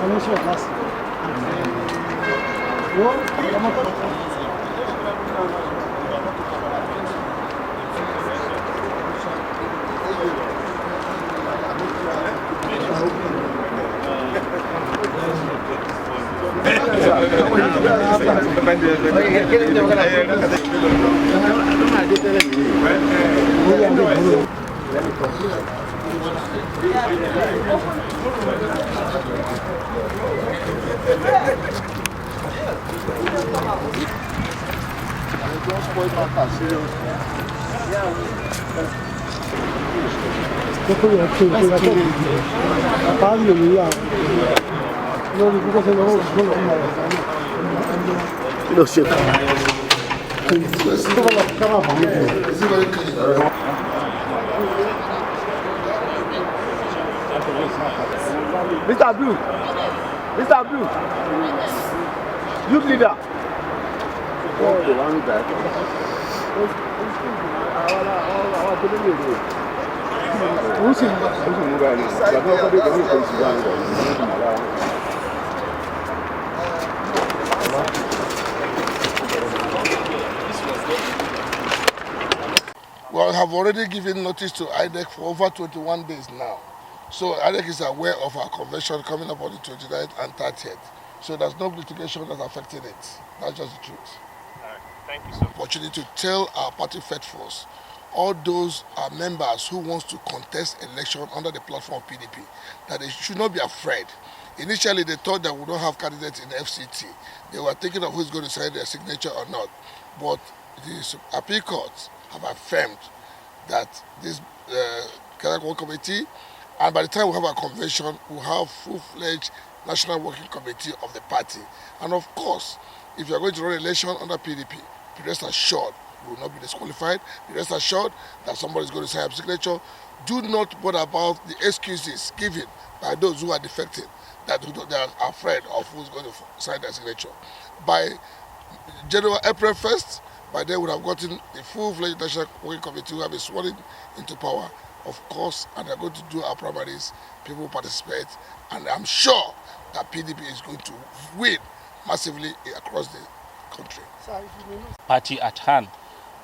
financial class. Mr. Blue, Mr. Blue, youth leader. Well, I have already given notice to IDEC for over 21 days now. So IDEC is aware of our convention coming up on the 29th and 30th. So there's no litigation that's affecting it. That's just the truth. All right. Thank you, sir. Opportunity to tell our party faithfuls, all those are members who wants to contest election under the platform of PDP, that they should not be afraid. Initially, they thought that we don't have candidates in the FCT. They were thinking of who's going to sign their signature or not. But the appeal courts have affirmed that this Working Committee, and by the time we have our convention, we'll have full-fledged National Working Committee of the party. And of course, if you are going to run an election under PDP, be rest assured you will not be disqualified. Be rest assured that somebody is going to sign a signature. Do not bother about the excuses given by those who are defecting, that they are afraid of who's going to sign their signature. By April 1st, by then we would have gotten the full-fledged National Working Committee who have been sworn into power, of course, and they're going to do our primaries. People will participate, and I'm sure that PDP is going to win massively across the country. Party at hand,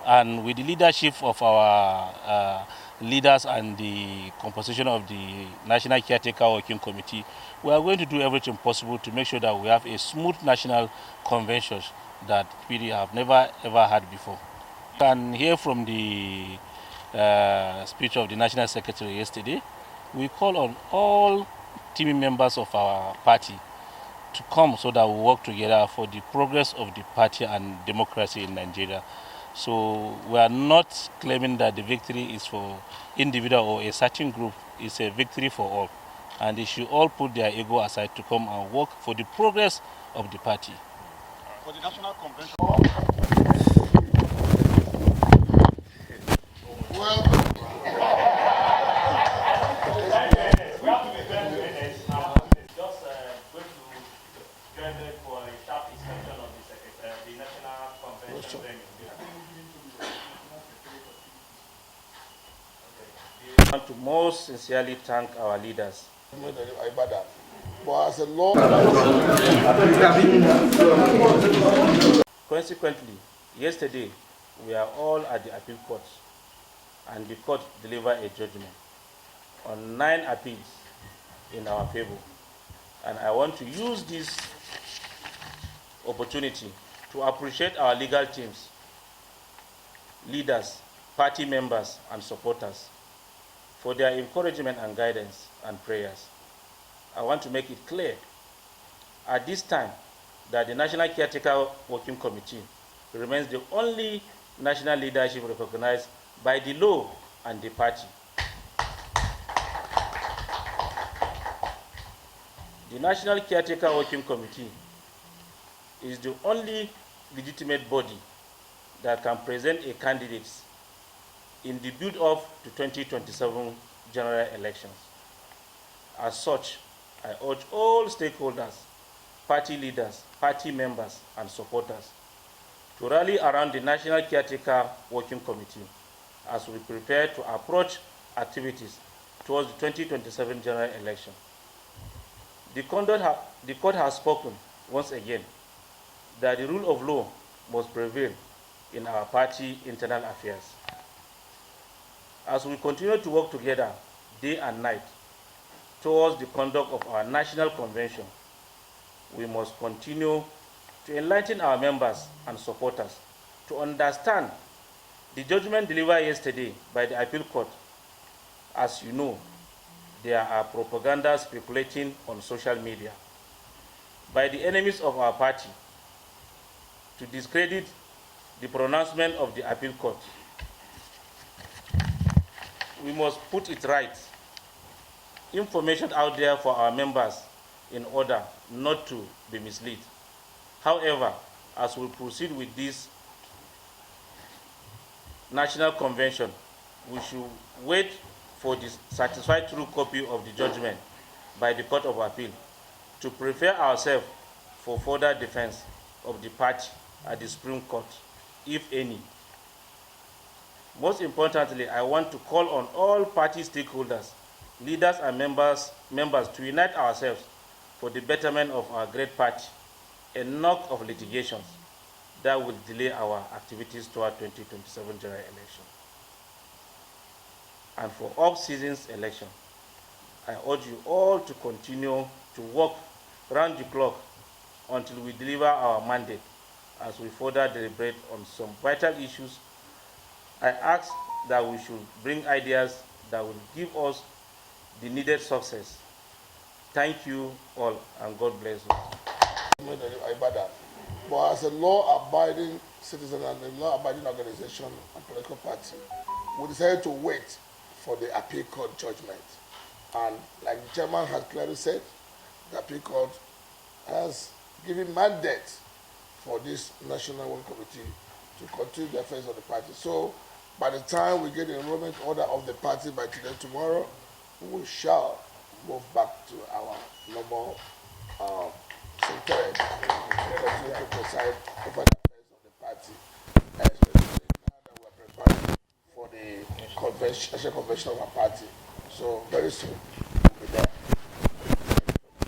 and with the leadership of our leaders and the composition of the National Caretaker Working Committee, we are going to do everything possible to make sure that we have a smooth national convention that PD have never ever had before. You can hear from the speech of the National Secretary yesterday. We call on all team members of our party to come so that we work together for the progress of the party and democracy in Nigeria. So we are not claiming that the victory is for individual or a certain group. It's a victory for all. And they should all put their ego aside to come and work for the progress of the party. For the National Convention. Well, I want to most sincerely thank our leaders. but as a law, Consequently, yesterday we are all at the appeal court, and the court delivered a judgment on 9 appeals in our favor. And I want to use this opportunity to appreciate our legal teams, leaders, party members, and supporters for their encouragement and guidance and prayers. I want to make it clear at this time that the National Caretaker Working Committee remains the only national leadership recognized by the law and the party. The National Caretaker Working Committee is the only legitimate body that can present a candidate in the build-up to 2027 general elections. As such, I urge all stakeholders, party leaders, party members, and supporters to rally around the National Caretaker Working Committee as we prepare to approach activities towards the 2027 general election. The court has spoken once again that the rule of law must prevail in our party internal affairs. As we continue to work together day and night towards the conduct of our national convention, we must continue to enlighten our members and supporters to understand the judgment delivered yesterday by the appeal court. As you know, there are propaganda speculating on social media by the enemies of our party to discredit the pronouncement of the appeal court. We must put it right, information out there for our members in order not to be misled. However, as we proceed with this national convention, we should wait for the satisfied true copy of the judgment by the Court of Appeal to prepare ourselves for further defense of the party at the Supreme Court, if any. Most importantly, I want to call on all party stakeholders, leaders and members to unite ourselves for the betterment of our great party, enough of litigations that will delay our activities toward 2027 general election. And for off-season's election, I urge you all to continue to work round the clock until we deliver our mandate as we further deliberate on some vital issues. I ask that we should bring ideas that will give us the needed success. Thank you all, and God bless you. But as a law-abiding citizen and a law-abiding organization and political party, we decided to wait for the appeal court judgment. And like the chairman has clearly said, the appeal court has given mandate for this National Working Committee to continue the affairs of the party. So by the time we get the enrollment order of the party by today, tomorrow, we shall move back to our normal secretariat to continue to preside over the affairs of the party, especially now that we are preparing for the national convention of our party. So very soon.